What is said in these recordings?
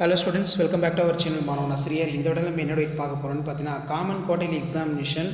Hello students, welcome back to our channel. மாணவன் ஆசிரியர் இந்த விட நம்ம என்னோட பார்க்க போகிறோம்னு பார்த்தீங்கன்னா common quarterly examination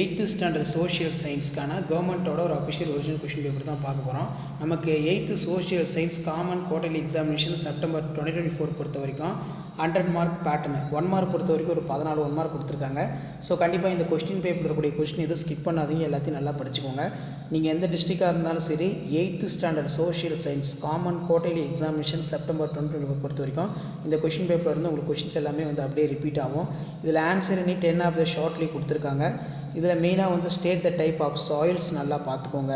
8th standard social சயின்ஸ்க்கான கவர்மெண்ட்டோட ஒரு அஃபிஷியல் ஒரிஜினல் கொஷின் பேப்பர் தான் பார்க்க போகிறோம். நமக்கு 8th social science common quarterly examination September 2024 பொறுத்த வரைக்கும் 100 மார்க் பேட்டர்னு 1 மார்க் பொறுத்த வரைக்கும் ஒரு 14 1 மார்க் கொடுத்துருக்காங்க. ஸோ கண்டிப்பாக இந்த கொஸ்டின் பேப்பர் இருக்கக்கூடிய கொஸ்டின் எதுவும் ஸ்கிப் பண்ணாதீங்க, எல்லாத்தையும் நல்லா படிச்சுக்கோங்க. நீங்கள் எந்த டிஸ்ட்ரிக்டாக இருந்தாலும் சரி 8th standard social science common quarterly examination September 2024 பொறுத்த வரைக்கும் இந்த கொஷின் பேப்பர் வந்து உங்களுக்கு கொஷின்ஸ் எல்லாமே வந்து அப்படியே ரிப்பீட் ஆகும். இதில் ஆன்சர் இன்னி 10 ஆஃப் த ஷார்ட்லி கொடுத்துருக்காங்க. இதில் மெயினாக வந்து state the type of soils நல்லா பார்த்துக்கோங்க.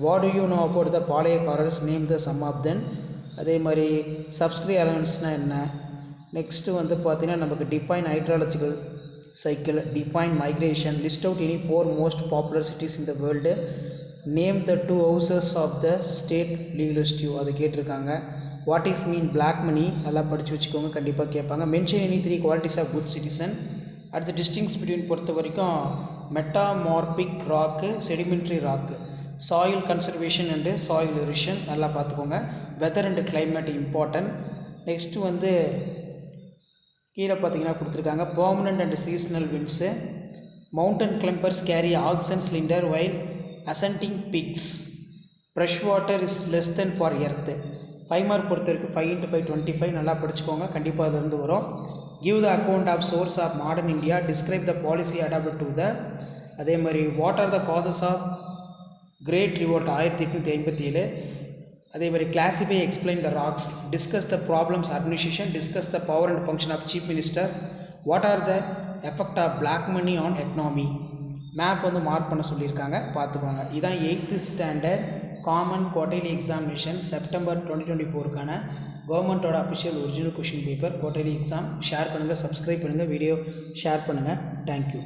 What do you know about the polygars, name the some of them. அதே மாதிரி சப்ஸ்கிரி அலவன்ஸ்னால் என்ன. நெக்ஸ்ட்டு வந்து பார்த்திங்கன்னா நமக்கு define hydrological cycle, define migration, list out any 4 most popular cities in the world, name the 2 houses of the state legislature அது கேட்டிருக்காங்க. What is mean black money நல்லா படித்து வச்சுக்கோங்க, கண்டிப்பாக கேட்பாங்க. Mention any 3 qualities of good citizen. அடுத்து distinguish between பொறுத்த வரைக்கும் metamorphic rock, sedimentary rock, soil conservation and soil erosion நல்லா பார்த்துக்கோங்க. Weather and climate important. Next வந்து கீழே பார்த்தீங்கன்னா கொடுத்துருக்காங்க permanent and seasonal winds. Mountain climbers carry oxygen cylinder while ascending peaks. Fresh water is less than for earth. 5 mark பொறுத்த வரைக்கும் 5 × 5 25 நல்லா படிச்சுக்கோங்க, கண்டிப்பாக அதுலேருந்து வரும். Give the account of source of modern India, describe the policy adopted to the. அதே மாதிரி what are the causes of great revolt 1857. அதே மாதிரி classify explain the rocks, discuss the problems administration, discuss the power and function of chief minister, what are the effect of black money on economy. Map வந்து mark பண்ண சொல்லியிருக்காங்க, பார்த்துக்கோங்க. இதுதான் 8th standard common quarterly examination September 2024க்கான கவர்மெண்ட்டோட official original question paper quarterly exam. Share பண்ணுங்கள், subscribe பண்ணுங்கள், video share பண்ணுங்கள். தேங்க்யூ.